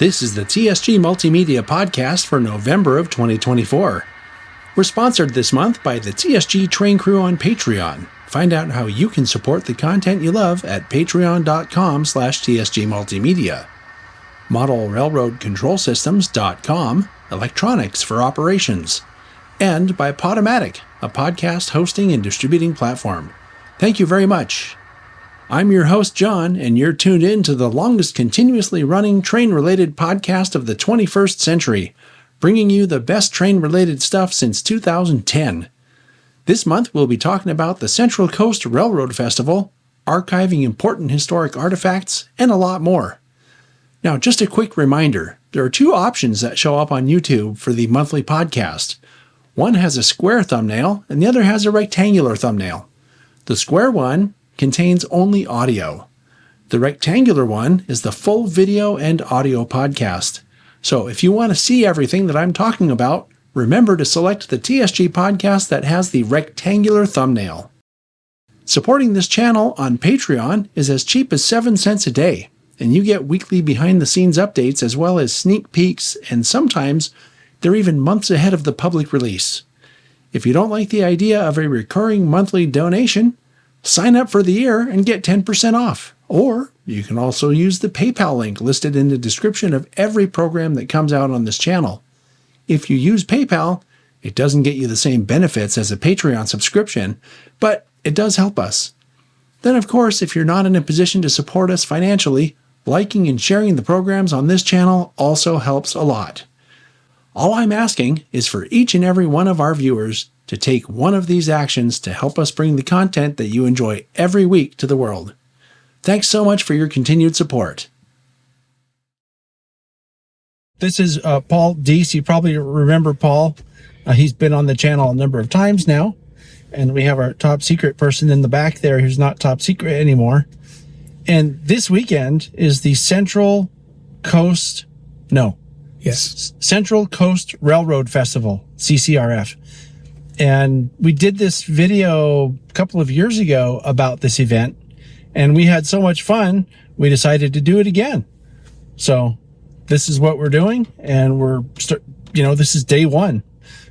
This is the TSG Multimedia Podcast for November of 2024. We're sponsored this month by the TSG Train Crew on Patreon. Find out how you can support the content you love at patreon.com/TSG Multimedia. ModelRailroadControlSystems.com, electronics for operations. And by Podomatic, a podcast hosting and distributing platform. Thank you very much. I'm your host, John, and you're tuned in to the longest continuously running train-related podcast of the 21st century, bringing you the best train-related stuff since 2010. This month, we'll be talking about the Central Coast Railroad Festival, archiving important historic artifacts, and a lot more. Now, just a quick reminder, there are two options that show up on YouTube for the monthly podcast. One has a square thumbnail, and the other has a rectangular thumbnail. The square one contains only audio. The rectangular one is the full video and audio podcast. So if you want to see everything that I'm talking about, remember to select the TSG podcast that has the rectangular thumbnail. Supporting this channel on Patreon is as cheap as 7 cents a day, and you get weekly behind-the-scenes updates as well as sneak peeks, and sometimes they're even months ahead of the public release. If you don't like the idea of a recurring monthly donation, sign up for the year and get 10% off. Or you can also use the PayPal link listed in the description of every program that comes out on this channel. If you use PayPal, it doesn't get you the same benefits as a Patreon subscription, but it does help us. Then, of course, if you're not in a position to support us financially, liking and sharing the programs on this channel also helps a lot. All I'm asking is for each and every one of our viewers to take one of these actions to help us bring the content that you enjoy every week to the world. Thanks so much for your continued support. This is Paul Deese. You probably remember Paul. He's been on the channel a number of times now. And we have our top secret person in the back there who's not top secret anymore. And this weekend is the Central Coast Railroad Festival, CCRF. And we did this video a couple of years ago about this event, and we had so much fun, we decided to do it again. So this is what we're doing, and this is day one.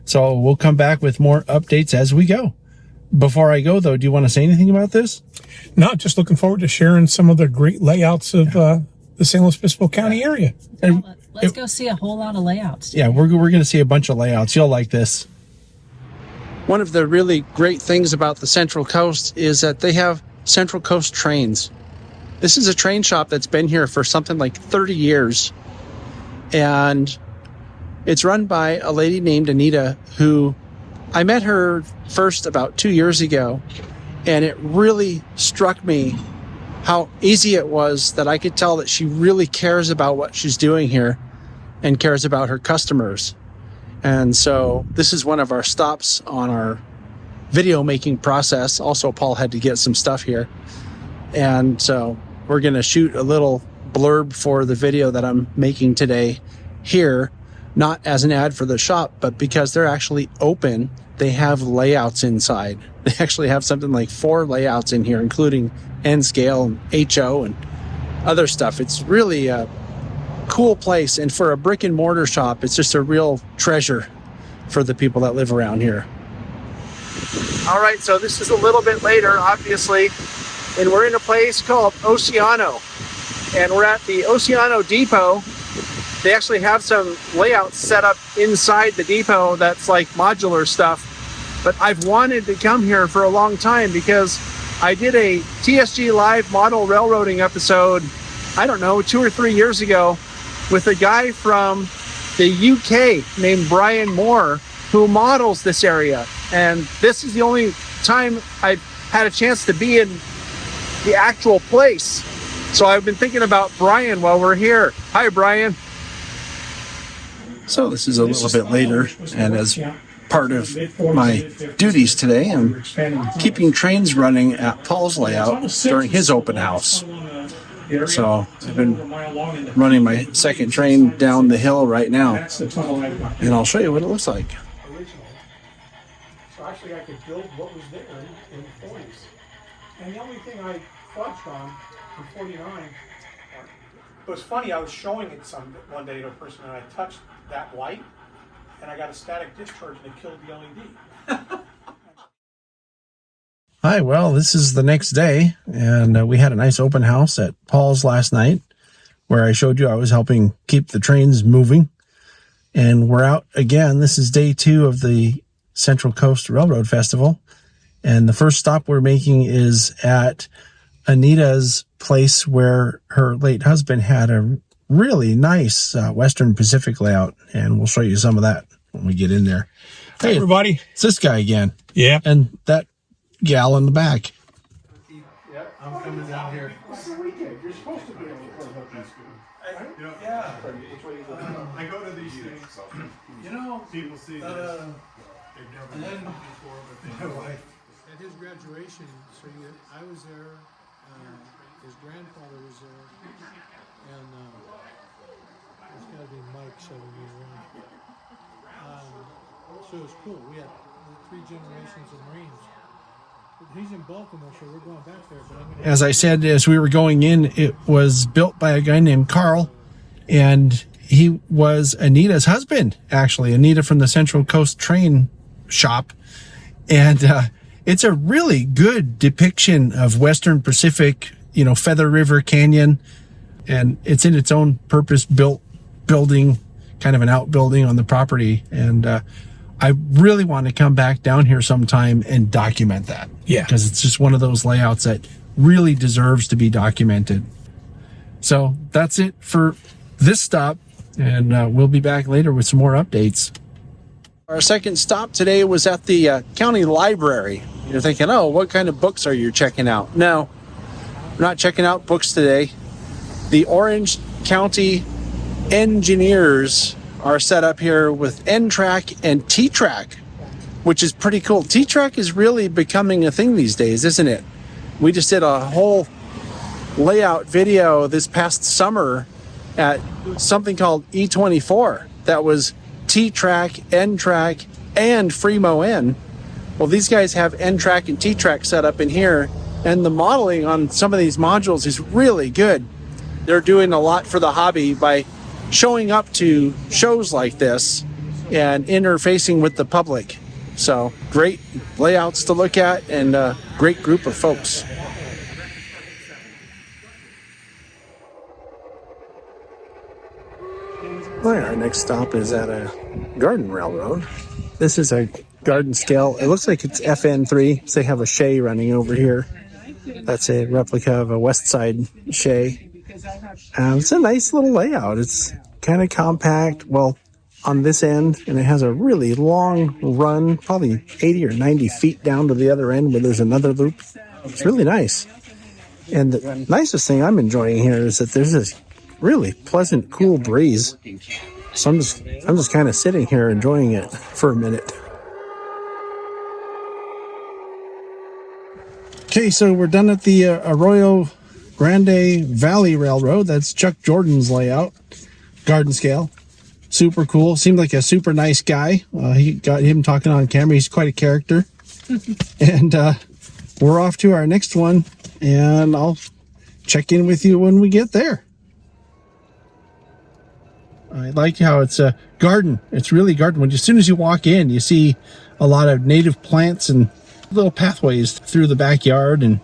So we'll come back with more updates as we go. Before I go, though, do you want to say anything about this? No, just looking forward to sharing some of the great layouts of the San Luis Obispo County area. And let's go see a whole lot of layouts. Yeah, we're going to see a bunch of layouts. You'll like this. One of the really great things about the Central Coast is that they have Central Coast trains. This is a train shop that's been here for something like 30 years. And it's run by a lady named Anita, who I met her first about 2 years ago. And it really struck me how easy it was that I could tell that she really cares about what she's doing here and cares about her customers. And so this is one of our stops on our video making process. Also, Paul had to get some stuff here. And so we're going to shoot a little blurb for the video that I'm making today here, not as an ad for the shop, but because they're actually open. They have layouts inside. They actually have something like 4 layouts in here, including N scale and HO and other stuff. It's really a cool place, and for a brick and mortar shop, it's just a real treasure for the people that live around here. All right, so this is a little bit later, obviously, and we're in a place called Oceano, and we're at the Oceano Depot. They actually have some layouts set up inside the depot that's like modular stuff, but I've wanted to come here for a long time because I did a TSG Live model railroading episode, I don't know, 2 or 3 years ago, with a guy from the UK named Brian Moore, who models this area. And this is the only time I've had a chance to be in the actual place. So I've been thinking about Brian while we're here. Hi, Brian. So this is a little bit later, and as part of my duties today, I'm keeping trains running at Paul's layout during his open house. So I've been running my second train down the hill right now, and I'll show you what it looks like. So actually I could build what was there in the 40s. And the only thing I fudged on in 49 It was funny, I was showing it one day to a person, and I touched that light, and I got a static discharge, and it killed the LED. Hi, well, this is the next day, and we had a nice open house at Paul's last night, where I showed you I was helping keep the trains moving. And we're out again. This is day 2 of the Central Coast Railroad Festival. And the first stop we're making is at Anita's place where her late husband had a really nice Western Pacific layout. And we'll show you some of that when we get in there. Hey, everybody. It's this guy again. Yeah. And that gal in the back. Yeah, I'm coming down here. It's the weekend. You're supposed to be able to close up these schools. Yeah. I go to these things. People see this. They've never been before, but they know. At his graduation, I was there, his grandfather was there, and it's got to be Mike showing me around. So it was cool. We had 3 generations of Marines. He's in Baltimore, so we're going back there. But As I said, as we were going in, it was built by a guy named Carl, and he was Anita's husband, actually. Anita from the Central Coast Train Shop. And it's a really good depiction of Western Pacific, Feather River Canyon. And it's in its own purpose-built building, kind of an outbuilding on the property. And I really want to come back down here sometime and document that. Yeah. Because it's just one of those layouts that really deserves to be documented. So that's it for this stop. And we'll be back later with some more updates. Our second stop today was at the county library. You're thinking, oh, what kind of books are you checking out? No, we're not checking out books today. The Orange County engineers are set up here with N-Track and T-Track, which is pretty cool. T-Track is really becoming a thing these days, isn't it? We just did a whole layout video this past summer at something called E24 that was T-Track, N-Track, and Fremo N. Well, these guys have N-Track and T-Track set up in here, and the modeling on some of these modules is really good. They're doing a lot for the hobby by showing up to shows like this and interfacing with the public. So great layouts to look at, and a great group of folks. Well, our next stop is at a garden railroad. This is a garden scale. It looks like it's FN3. So they have a Shay running over here. That's a replica of a West Side Shay. It's a nice little layout. It's kind of compact. Well, on this end, and it has a really long run, probably 80 or 90 feet down to the other end where there's another loop. It's really nice. And the nicest thing I'm enjoying here is that there's this really pleasant, cool breeze. So I'm just kind of sitting here enjoying it for a minute. Okay, so we're done at the Arroyo Grande Valley Railroad. That's Chuck Jordan's layout, garden scale. Super cool. Seemed like a super nice guy. He got him talking on camera. He's quite a character. And we're off to our next one, and I'll check in with you when we get there. I like how it's a garden. It's really garden. As soon as you walk in, you see a lot of native plants and little pathways through the backyard, and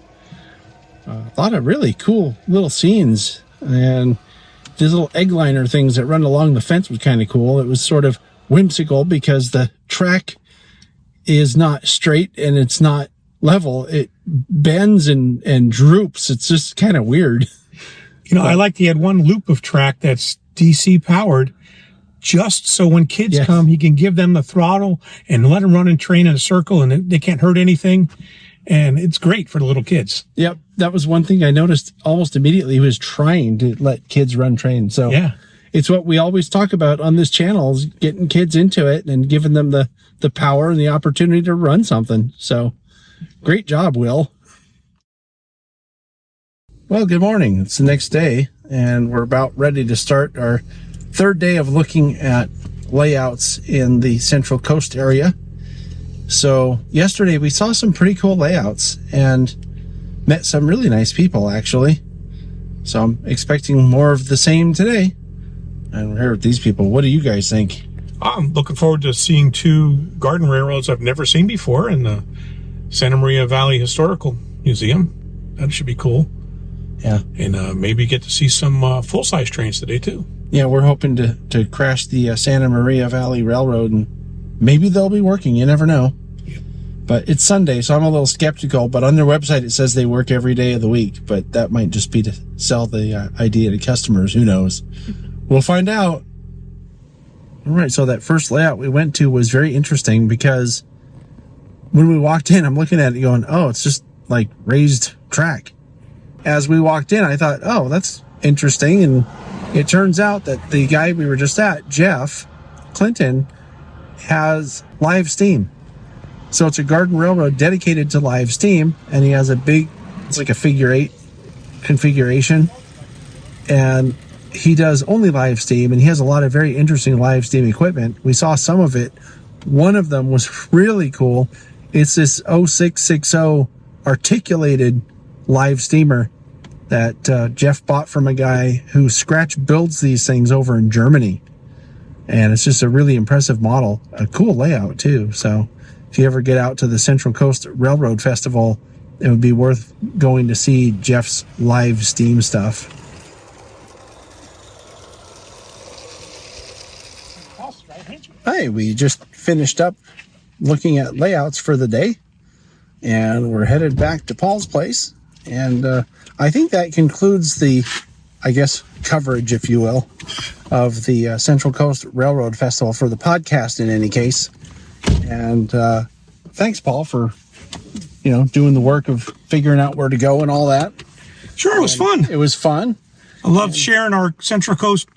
a lot of really cool little scenes. And these little egg liner things that run along the fence was kind of cool. It was sort of whimsical because the track is not straight and it's not level. It bends and droops. It's just kind of weird. I like he had one loop of track that's DC powered, just so when kids come, he can give them the throttle and let them run and train in a circle, and they can't hurt anything. And it's great for the little kids. Yep. That was one thing I noticed almost immediately. He was trying to let kids run train. So it's what we always talk about on this channel, is getting kids into it and giving them the power and the opportunity to run something. So great job, Will. Well, good morning. It's the next day, and we're about ready to start our third day of looking at layouts in the Central Coast area. So yesterday we saw some pretty cool layouts and met some really nice people, actually. So I'm expecting more of the same today. And we're here with these people. What do you guys think? I'm looking forward to seeing 2 garden railroads I've never seen before in the Santa Maria Valley Historical Museum. That should be cool. Yeah. And maybe get to see some full-size trains today, too. Yeah, we're hoping to crash the Santa Maria Valley Railroad, and maybe they'll be working. You never know. But it's Sunday, so I'm a little skeptical. But on their website, it says they work every day of the week. But that might just be to sell the idea to customers. Who knows? We'll find out. All right, so that first layout we went to was very interesting because when we walked in, I'm looking at it going, oh, it's just like raised track. As we walked in, I thought, oh, that's interesting. And it turns out that the guy we were just at, Jeff Clinton, has live steam. So it's a garden railroad dedicated to live steam, and he has it's like a figure 8 configuration. And he does only live steam, and he has a lot of very interesting live steam equipment. We saw some of it. One of them was really cool. It's this 0660 articulated live steamer that Jeff bought from a guy who scratch builds these things over in Germany. And it's just a really impressive model. A cool layout, too. So if you ever get out to the Central Coast Railroad Festival, it would be worth going to see Jeff's live steam stuff. Hey, we just finished up looking at layouts for the day, and we're headed back to Paul's place. And I think that concludes the, I guess, coverage, if you will, of the Central Coast Railroad Festival for the podcast in any case. And thanks, Paul, for, doing the work of figuring out where to go and all that. Sure, it was fun. It was fun. I love sharing our Central Coast,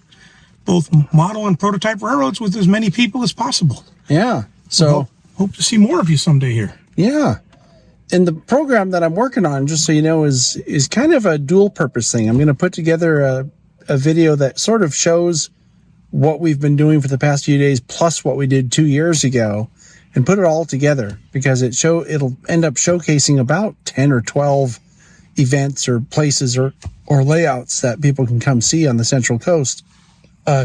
both model and prototype railroads, with as many people as possible. Yeah. So hope to see more of you someday here. Yeah. And the program that I'm working on, just so you know, is kind of a dual purpose thing. I'm going to put together a video that sort of shows what we've been doing for the past few days, plus what we did 2 years ago, and put it all together, because it'll end up showcasing about 10 or 12 events or places or layouts that people can come see on the Central Coast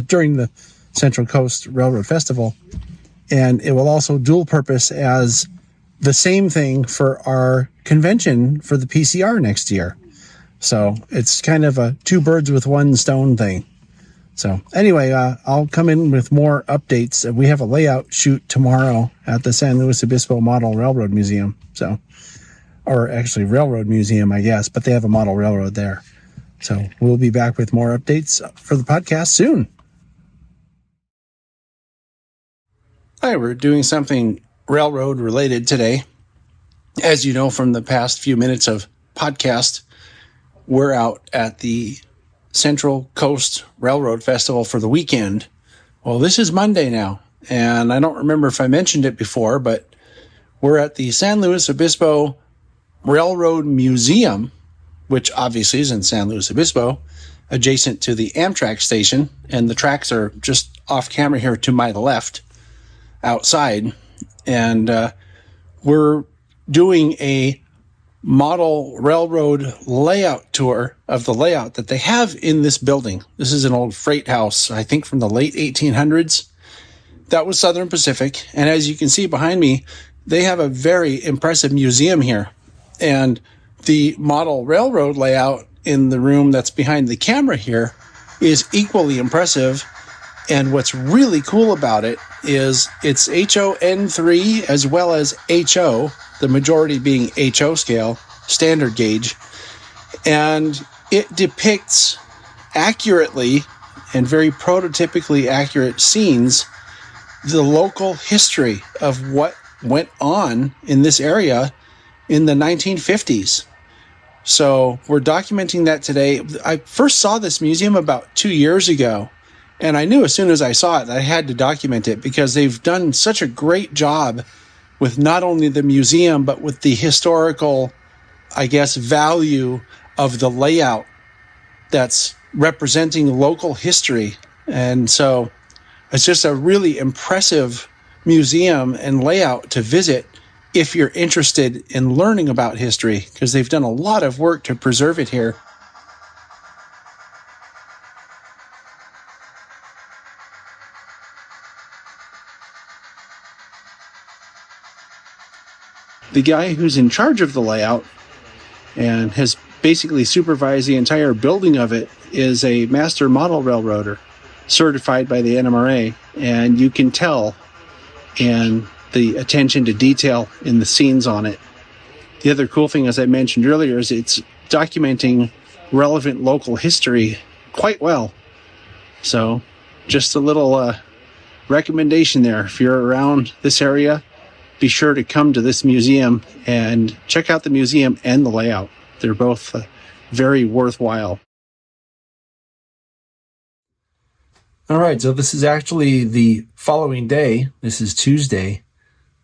during the Central Coast Railroad Festival. And it will also dual purpose as the same thing for our convention for the PCR next year. So it's kind of a 2 birds with 1 stone thing. So anyway, I'll come in with more updates. We have a layout shoot tomorrow at the San Luis Obispo Model Railroad Museum. So, or actually Railroad Museum, I guess, but they have a model railroad there. So we'll be back with more updates for the podcast soon. Hi, we're doing something railroad related today. As you know from the past few minutes of podcast, we're out at the Central Coast Railroad Festival for the weekend. Well, this is Monday now, and I don't remember if I mentioned it before, but we're at the San Luis Obispo Railroad Museum, which obviously is in San Luis Obispo, adjacent to the Amtrak station, and the tracks are just off camera here to my left outside. And we're doing a model railroad layout tour of the layout that they have in this building. This is an old freight house, I think from the late 1800s. That was Southern Pacific. And as you can see behind me, they have a very impressive museum here. And the model railroad layout in the room that's behind the camera here is equally impressive. And what's really cool about it is it's HON3 as well as HO, the majority being HO scale, standard gauge. And it depicts accurately and very prototypically accurate scenes the local history of what went on in this area in the 1950s. So we're documenting that today. I first saw this museum about 2 years ago, and I knew as soon as I saw it that I had to document it because they've done such a great job with not only the museum, but with the historical, I guess, value of the layout that's representing local history. And so it's just a really impressive museum and layout to visit if you're interested in learning about history, because they've done a lot of work to preserve it here. The guy who's in charge of the layout and has basically supervised the entire building of it is a master model railroader certified by the NMRA, and you can tell in the attention to detail in the scenes on it. The other cool thing, as I mentioned earlier, is it's documenting relevant local history quite well. So just a little recommendation there. If you're around this area, be sure to come to this museum and check out the museum and the layout. They're both very worthwhile. All right, so this is actually the following day. This is Tuesday.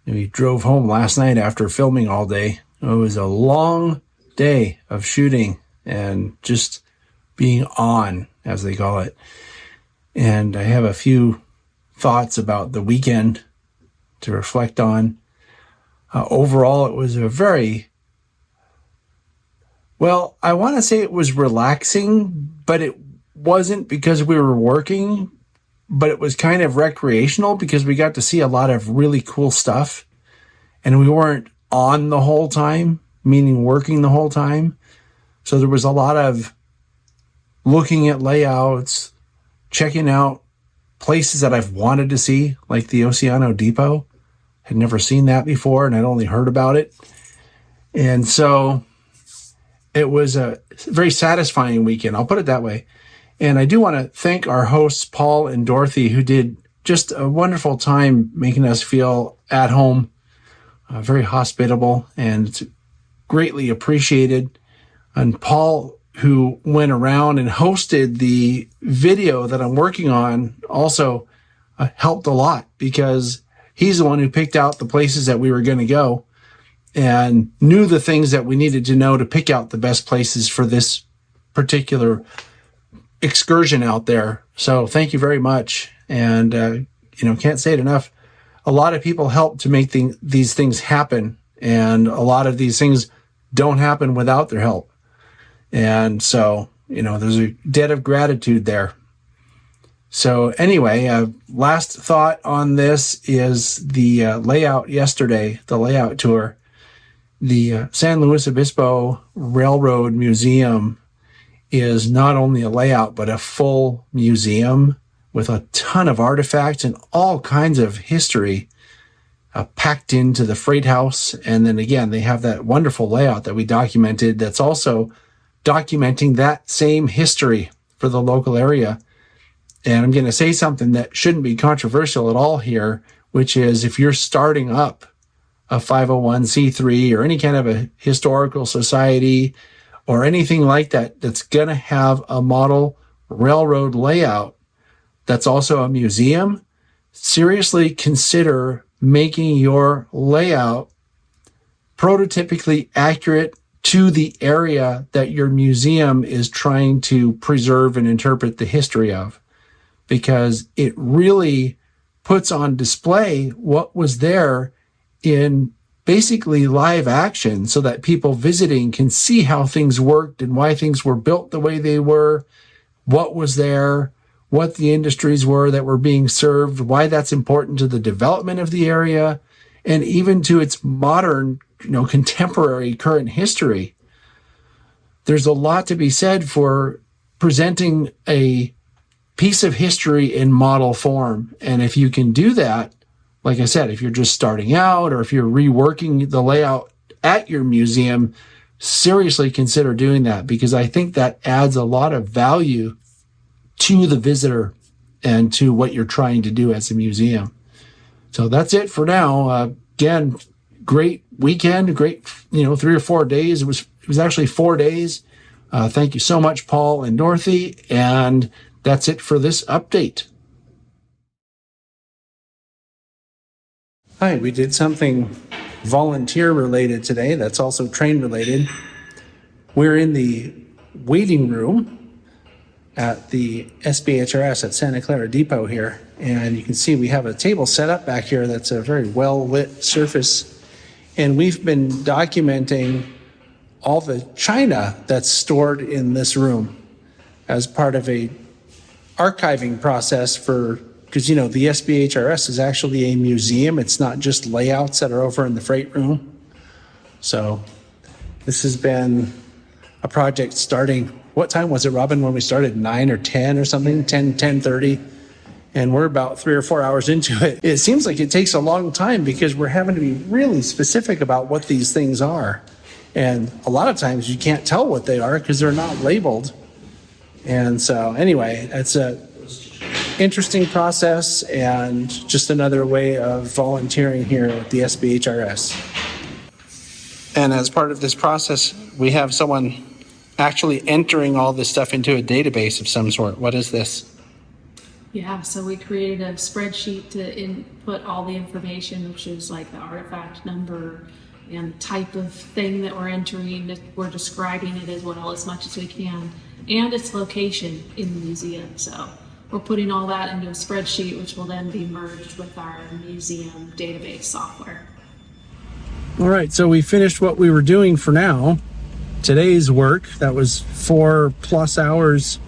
We drove home last night after filming all day. It was a long day of shooting and just being on, as they call it. And I have a few thoughts about the weekend to reflect on. Overall, it was a very, well, I want to say it was relaxing, but it wasn't because we were working, but it was kind of recreational because we got to see a lot of really cool stuff, and we weren't on the whole time, meaning working the whole time. So there was a lot of looking at layouts, checking out places that I've wanted to see, like the Oceano Depot. Had never seen that before, and I'd only heard about it. And so it was a very satisfying weekend, I'll put it that way. And I do want to thank our hosts, Paul and Dorothy, who did just a wonderful time making us feel at home, very hospitable, and it's greatly appreciated. And Paul, who went around and hosted the video that I'm working on, also helped a lot because he's the one who picked out the places that we were going to go and knew the things that we needed to know to pick out the best places for this particular excursion out there. So thank you very much. And, can't say it enough. A lot of people help to make these things happen. And a lot of these things don't happen without their help. And so, there's a debt of gratitude there. So anyway, last thought on this is the layout yesterday, the layout tour. The San Luis Obispo Railroad Museum is not only a layout, but a full museum with a ton of artifacts and all kinds of history packed into the freight house. And then again, they have that wonderful layout that we documented that's also documenting that same history for the local area. And I'm going to say something that shouldn't be controversial at all here, which is if you're starting up a 501c3 or any kind of a historical society or anything like that, that's going to have a model railroad layout that's also a museum, seriously consider making your layout prototypically accurate to the area that your museum is trying to preserve and interpret the history of, because it really puts on display what was there in basically live action so that people visiting can see how things worked and why things were built the way they were, what was there, what the industries were that were being served, why that's important to the development of the area, and even to its modern, contemporary current history. There's a lot to be said for presenting a piece of history in model form. And if you can do that, like I said, if you're just starting out or if you're reworking the layout at your museum, seriously consider doing that, because I think that adds a lot of value to the visitor and to what you're trying to do as a museum. So that's it for now. Again, great weekend, great, 3 or 4 days. It was actually 4 days. Thank you so much, Paul and Dorothy. And that's it for this update. Hi, we did something volunteer related today that's also train related. We're in the waiting room at the SBHRS at Santa Clara Depot here. And you can see we have a table set up back here that's a very well lit surface. And we've been documenting all the china that's stored in this room as part of a archiving process because the SBHRS is actually a museum. It's not just layouts that are over in the freight room. So this has been a project starting, what time was it, Robin, when we started? 9 or 10 or something? 10:30. And we're about 3 or 4 hours into it. It seems like it takes a long time because we're having to be really specific about what these things are. And a lot of times you can't tell what they are because they're not labeled. And so anyway, it's a interesting process and just another way of volunteering here at the SBHRS. And as part of this process, we have someone actually entering all this stuff into a database of some sort. What is this? Yeah, so we created a spreadsheet to input all the information, which is like the artifact number and type of thing that we're entering. We're describing it as well as much as we can, and its location in the museum. So we're putting all that into a spreadsheet, which will then be merged with our museum database software. All right, so we finished what we were doing for now. Today's work, that was 4+ hours.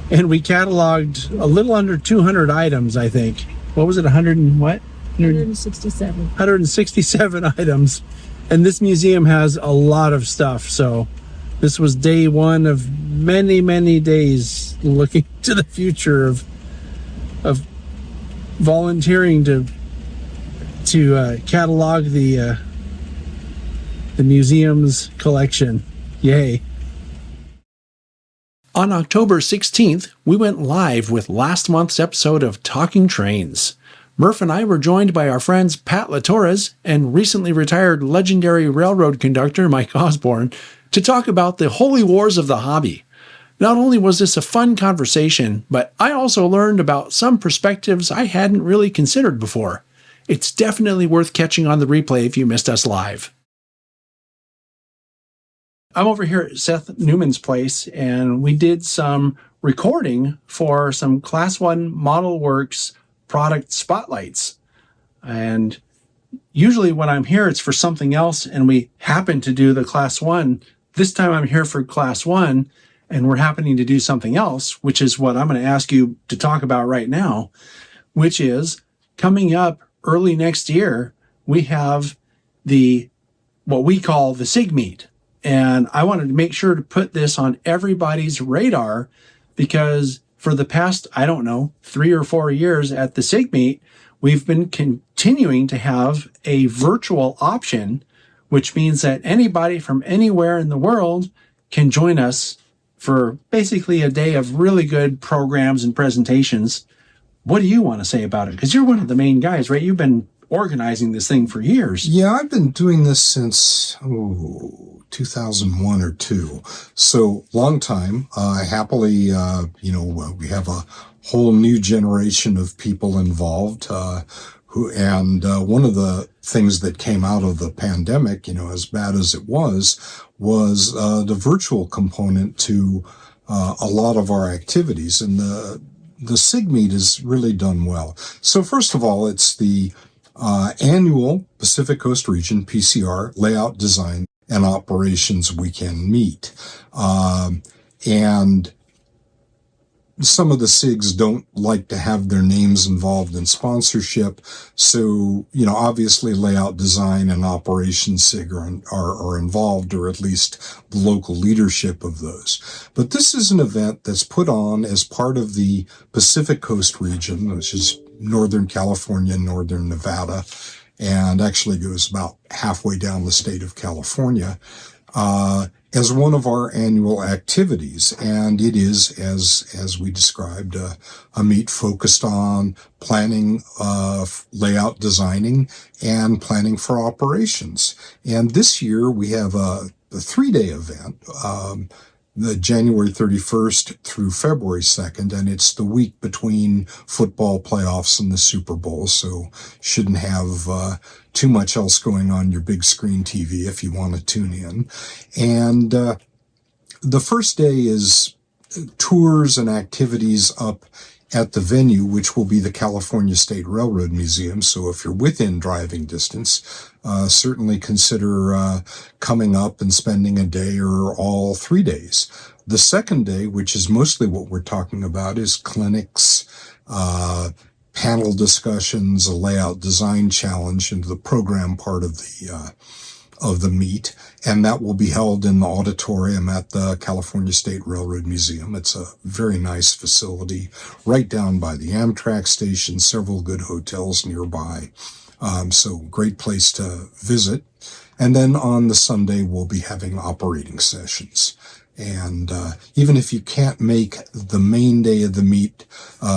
And we cataloged a little under 200 items, I think. What was it, 100 and what? 167. 167 items. And this museum has a lot of stuff. So this was day one of many, many days looking to the future of volunteering to catalog the museum's collection. Yay. On October 16th, we went live with last month's episode of Talking Trains. Murph and I were joined by our friends Pat LaTorres and recently retired legendary railroad conductor Mike Osborne to talk about the holy wars of the hobby. Not only was this a fun conversation, but I also learned about some perspectives I hadn't really considered before. It's definitely worth catching on the replay if you missed us live. I'm over here at Seth Neumann's place, and we did some recording for some Class 1 Model Works product spotlights. And usually when I'm here, it's for something else, and we happen to do the Class 1. This time I'm here for Class 1, and we're happening to do something else, which is what I'm going to ask you to talk about right now, which is coming up early next year, we have what we call the SIG meet. And I wanted to make sure to put this on everybody's radar because for the past, 3 or 4 years at the SIG meet, we've been continuing to have a virtual option, which means that anybody from anywhere in the world can join us for basically a day of really good programs and presentations. What do you want to say about it? Because you're one of the main guys, right? You've been organizing this thing for years. Yeah, I've been doing this since 2001 or 2. So long time. Happily, we have a whole new generation of people involved. One of the things that came out of the pandemic, as bad as it was the virtual component to a lot of our activities, and the SIG meet has really done well. So first of all, it's the annual Pacific Coast Region PCR Layout Design and Operations Weekend meet. And some of the SIGs don't like to have their names involved in sponsorship. So, obviously layout design and operations SIG are involved, or at least the local leadership of those. But this is an event that's put on as part of the Pacific Coast region, which is Northern California, Northern Nevada, and actually goes about halfway down the state of California, as one of our annual activities. And it is, as we described, a meet focused on planning, layout designing, and planning for operations. And this year we have a 3-day event, the January 31st through February 2nd, and it's the week between football playoffs and the Super Bowl, so shouldn't have too much else going on your big screen TV if you want to tune in. And the first day is tours and activities up at the venue, which will be the California State Railroad Museum. So if you're within driving distance, certainly consider coming up and spending a day or all 3 days. The second day, which is mostly what we're talking about, is clinics, panel discussions, a layout design challenge, and the program part of of the meet, and that will be held in the auditorium at the California State Railroad Museum. It's a very nice facility right down by the Amtrak station, several good hotels nearby. So great place to visit. And then on the Sunday, we'll be having operating sessions. And even if you can't make the main day of the meet,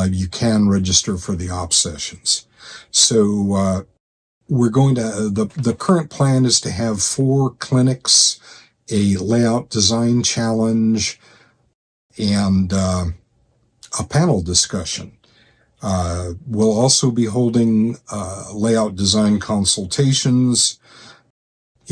you can register for the op sessions. So we're going to, the current plan is to have 4 clinics, a layout design challenge, and a panel discussion. We'll also be holding layout design consultations,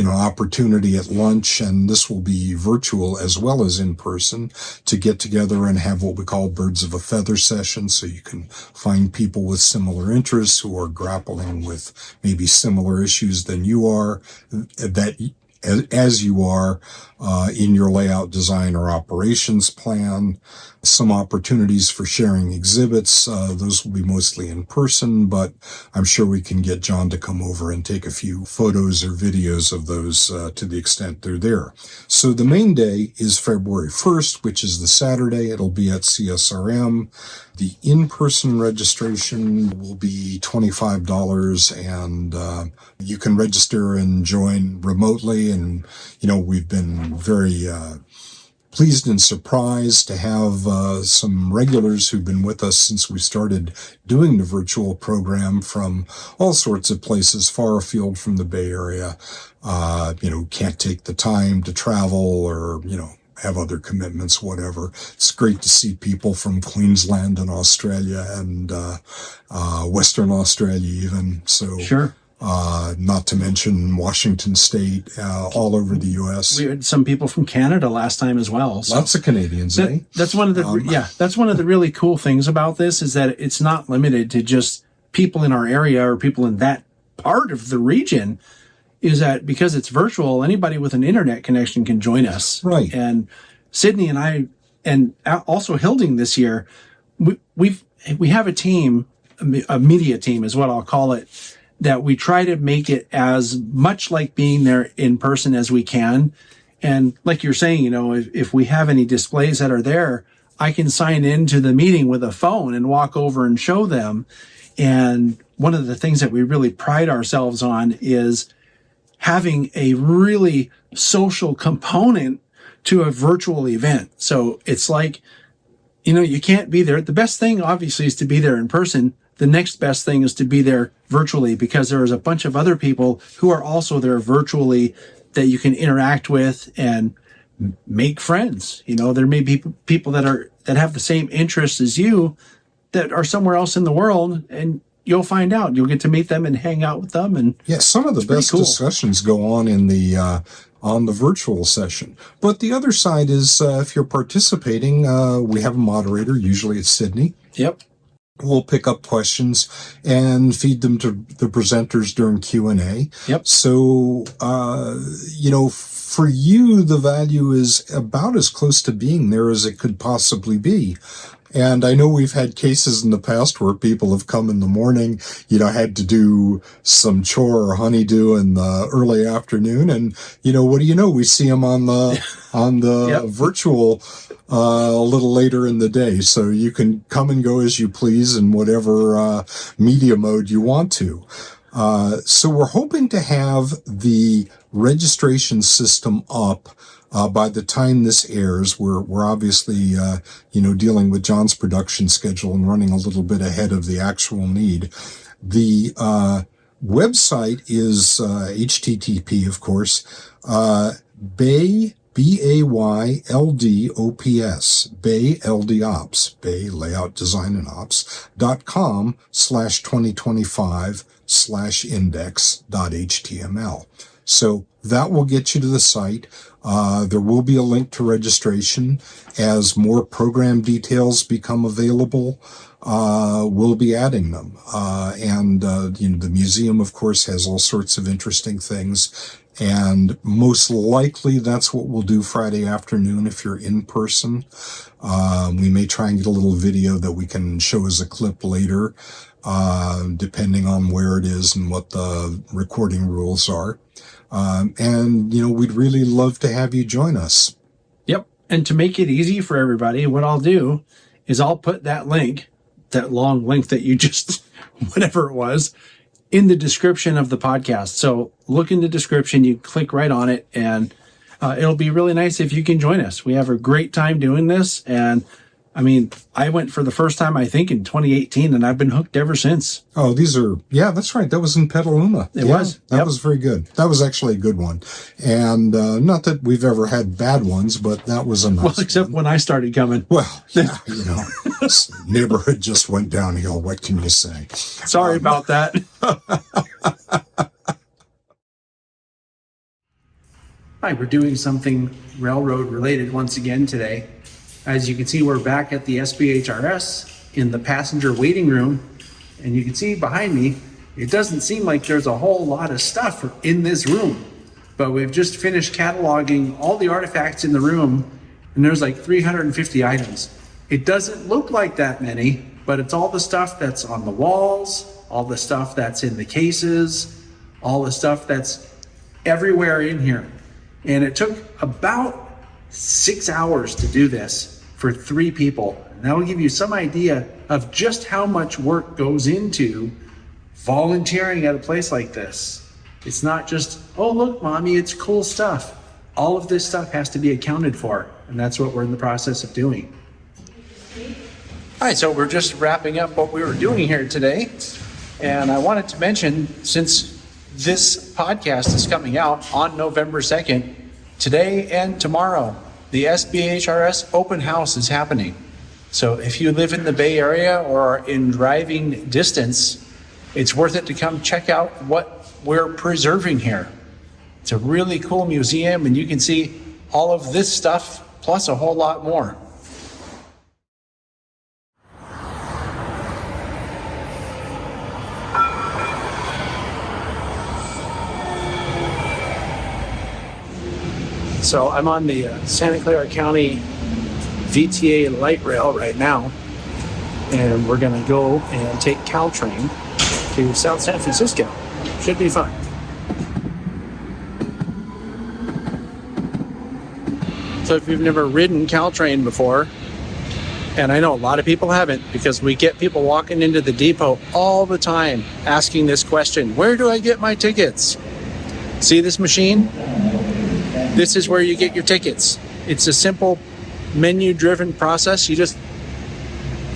opportunity at lunch, and this will be virtual as well as in person, to get together and have what we call birds of a feather session, so you can find people with similar interests who are grappling with maybe similar issues than you are, as you are in your layout design or operations plan. Some opportunities for sharing exhibits. Those will be mostly in person, but I'm sure we can get John to come over and take a few photos or videos of those to the extent they're there. So the main day is February 1st, which is the Saturday. It'll be at CSRM. The in-person registration will be $25, and you can register and join remotely. And, we've been very pleased and surprised to have some regulars who've been with us since we started doing the virtual program from all sorts of places far afield from the Bay Area, can't take the time to travel or, have other commitments, whatever. It's great to see people from Queensland and Australia and Western Australia even. So Sure. Not to mention Washington State, all over the U.S. We had some people from Canada last time as well. So lots of Canadians, eh? That's one of the that's one of the really cool things about this, is that it's not limited to just people in our area or people in that part of the region. Is that because it's virtual, anybody with an internet connection can join us. Right. And Sydney and I, and also Hilding this year, we have a team, a media team is what I'll call it, that we try to make it as much like being there in person as we can. And like you're saying, if we have any displays that are there, I can sign into the meeting with a phone and walk over and show them. And one of the things that we really pride ourselves on is having a really social component to a virtual event. So it's like, you can't be there. The best thing, obviously, is to be there in person. The next best thing is to be there virtually, because there is a bunch of other people who are also there virtually that you can interact with and make friends. There may be people that have the same interests as you that are somewhere else in the world, and you'll find out. You'll get to meet them and hang out with them. And some of the best discussions go on in the on the virtual session. But the other side is, if you're participating, we have a moderator. Usually it's Sydney. Yep. We'll pick up questions and feed them to the presenters during Q&A. Yep. So, for you, the value is about as close to being there as it could possibly be. And I know we've had cases in the past where people have come in the morning, had to do some chore or honeydew in the early afternoon. And, what do you know? We see them on the Yep. virtual a little later in the day. So you can come and go as you please in whatever media mode you want to. So we're hoping to have the registration system up by the time this airs. We're obviously, dealing with John's production schedule and running a little bit ahead of the actual need. The website is HTTP, of course, Bay, BAYLDOPS, Bay LD Ops, Bay Layout Design and Ops.com/2025/index.html. So that will get you to the site. There will be a link to registration. As more program details become available, we'll be adding them. The museum, of course, has all sorts of interesting things. And most likely that's what we'll do Friday afternoon if you're in person. We may try and get a little video that we can show as a clip later. depending on where it is and what the recording rules are. And, we'd really love to have you join us. Yep. And to make it easy for everybody, what I'll do is I'll put that link, that long link that you just, whatever it was, in the description of the podcast. So look in the description, you click right on it, and it'll be really nice if you can join us. We have a great time doing this. And I went for the first time, I think, in 2018, and I've been hooked ever since. Oh, that's right. That was in Petaluma. It was. That was very good. That was actually a good one. And not that we've ever had bad ones, but that was a nice Well, except one. when I started coming. Well, yeah, neighborhood just went downhill. What can you say? Sorry about that. Hi, we're doing something railroad related once again today. As you can see, we're back at the SBHRS in the passenger waiting room. And you can see behind me, it doesn't seem like there's a whole lot of stuff in this room. But we've just finished cataloging all the artifacts in the room, and there's like 350 items. It doesn't look like that many, but it's all the stuff that's on the walls, all the stuff that's in the cases, all the stuff that's everywhere in here. And it took about 6 hours to do this for 3 people. And that'll give you some idea of just how much work goes into volunteering at a place like this. It's not just, oh, look, mommy, it's cool stuff. All of this stuff has to be accounted for. And that's what we're in the process of doing. All right, so we're just wrapping up what we were doing here today. And I wanted to mention, since this podcast is coming out on November 2nd, today and tomorrow, the SBHRS open house is happening. So if you live in the Bay Area or are in driving distance, it's worth it to come check out what we're preserving here. It's a really cool museum, and you can see all of this stuff plus a whole lot more. So I'm on the Santa Clara County VTA light rail right now, and we're going to go and take Caltrain to South San Francisco. Should be fun. So if you've never ridden Caltrain before, and I know a lot of people haven't, because we get people walking into the depot all the time asking this question: where do I get my tickets? See this machine? This is where you get your tickets. It's a simple menu-driven process. You just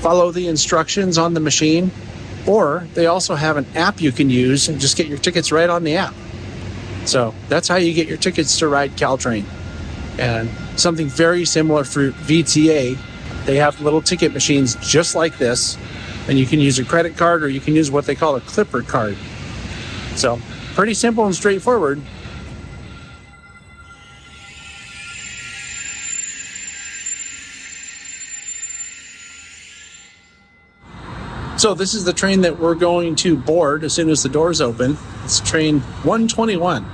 follow the instructions on the machine, or they also have an app you can use and just get your tickets right on the app. So that's how you get your tickets to ride Caltrain. And something very similar for VTA. They have little ticket machines just like this, and you can use a credit card, or you can use what they call a clipper card. So pretty simple and straightforward. So this is the train that we're going to board as soon as the doors open. It's train 121,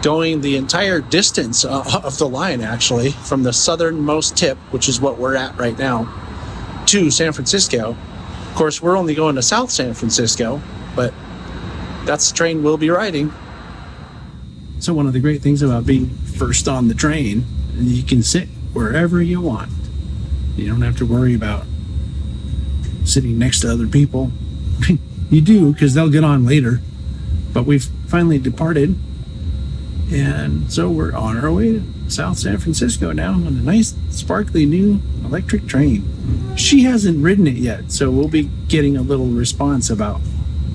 going the entire distance of the line, actually, from the southernmost tip, which is what we're at right now, to San Francisco. Of course, we're only going to South San Francisco, but that's the train we'll be riding. So one of the great things about being first on the train, you can sit wherever you want. You don't have to worry about sitting next to other people. You do, because they'll get on later. But we've finally departed, and so we're on our way to South San Francisco now on a nice, sparkly new electric train. She hasn't ridden it yet, so we'll be getting a little response about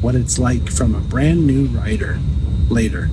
what it's like from a brand new rider later.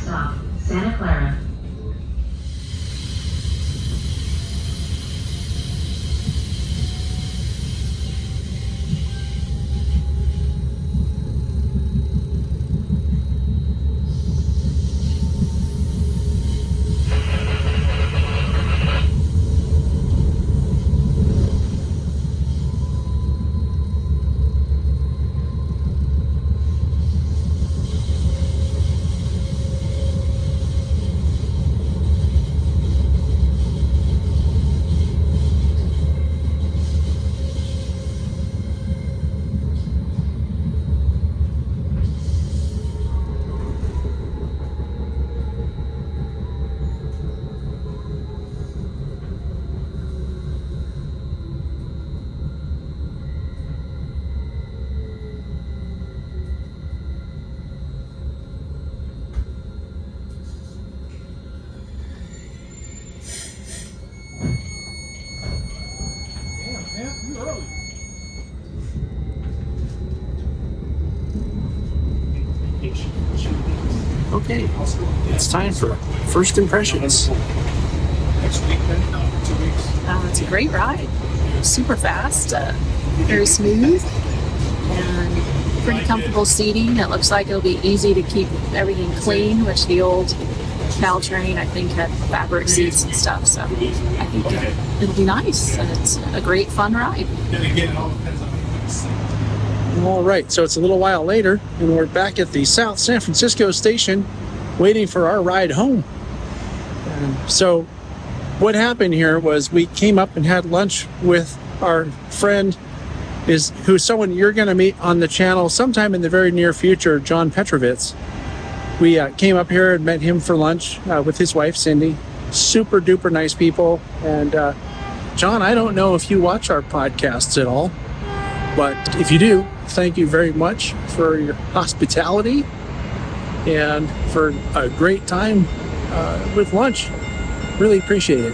stop, Santa Clara. Okay, it's time for first impressions. It's a great ride. Super fast, very smooth, and pretty comfortable seating. It looks like it'll be easy to keep everything clean, which the old Caltrain, I think, had fabric seats and stuff. So I think it'll be nice, and it's a great, fun ride. All right, so it's a little while later, and we're back at the South San Francisco station waiting for our ride home. So what happened here was we came up and had lunch with our friend, who's someone you're going to meet on the channel sometime in the very near future, John Petrovitz. We came up here and met him for lunch with his wife, Cindy. Super duper nice people. And John, I don't know if you watch our podcasts at all, but if you do, thank you very much for your hospitality and for a great time with lunch. Really appreciate it.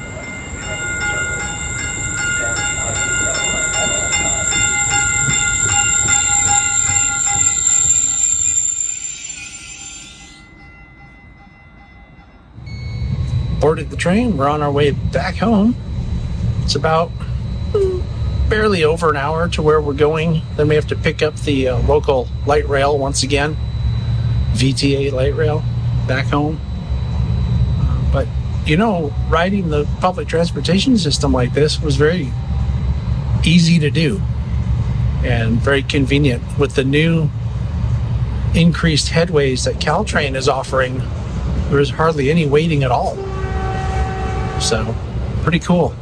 Boarded the train. We're on our way back home. It's about barely over an hour to where we're going. Then we have to pick up the local light rail once again, VTA light rail, back home. But you know, riding the public transportation system like this was very easy to do and very convenient. With the new increased headways that Caltrain is offering, there was hardly any waiting at all. So pretty cool.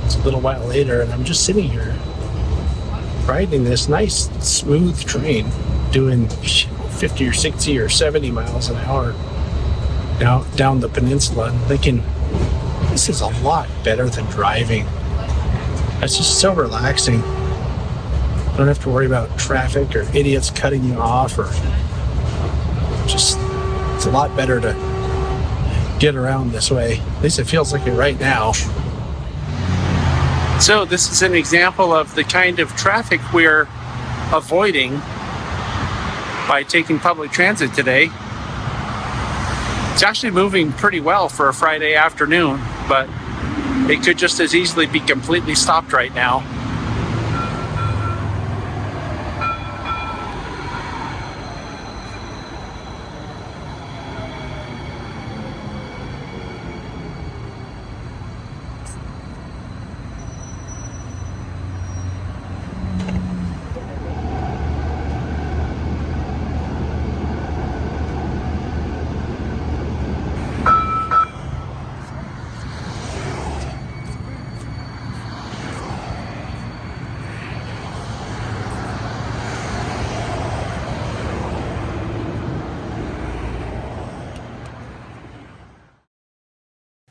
It's a little while later, and I'm just sitting here riding this nice smooth train doing 50 or 60 or 70 miles an hour down the peninsula, and thinking, this is a lot better than driving. It's just so relaxing. Don't have to worry about traffic or idiots cutting you off, or just, it's a lot better to get around this way. At least it feels like it right now. So this is an example of the kind of traffic we're avoiding by taking public transit today. It's actually moving pretty well for a Friday afternoon, but it could just as easily be completely stopped right now.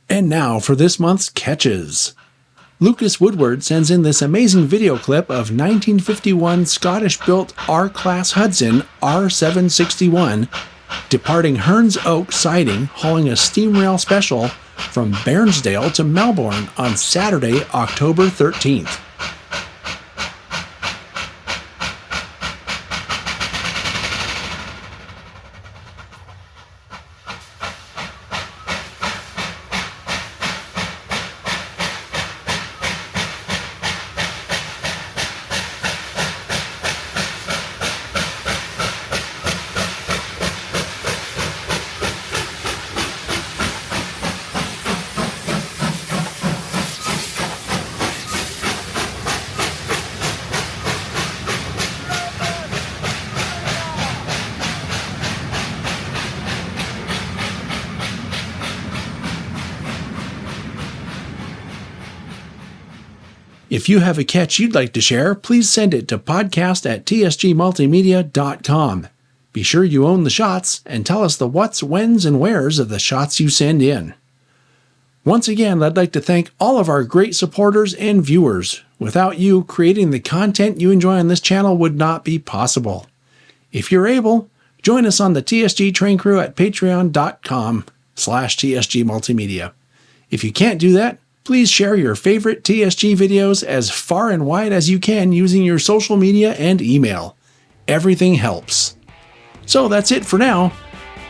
And now for this month's catches. Lucas Woodward sends in this amazing video clip of 1951 Scottish-built R-Class Hudson R761 departing Hearns Oak siding, hauling a steam rail special from Bairnsdale to Melbourne on Saturday, October 13th. If you have a catch you'd like to share, please send it to podcast@tsgmultimedia.com. Be sure you own the shots and tell us the whats, whens, and wheres of the shots you send in. Once again, I'd like to thank all of our great supporters and viewers. Without you, creating the content you enjoy on this channel would not be possible. If you're able, join us on the TSG Train Crew at patreon.com/TSG Multimedia. If you can't do that, please share your favorite TSG videos as far and wide as you can using your social media and email. Everything helps. So that's it for now.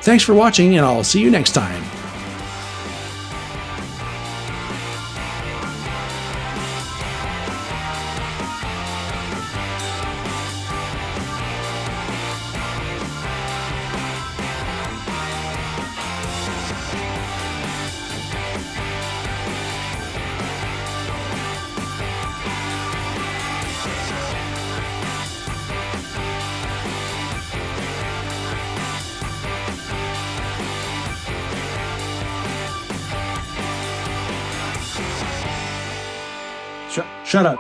Thanks for watching, and I'll see you next time. Shut up.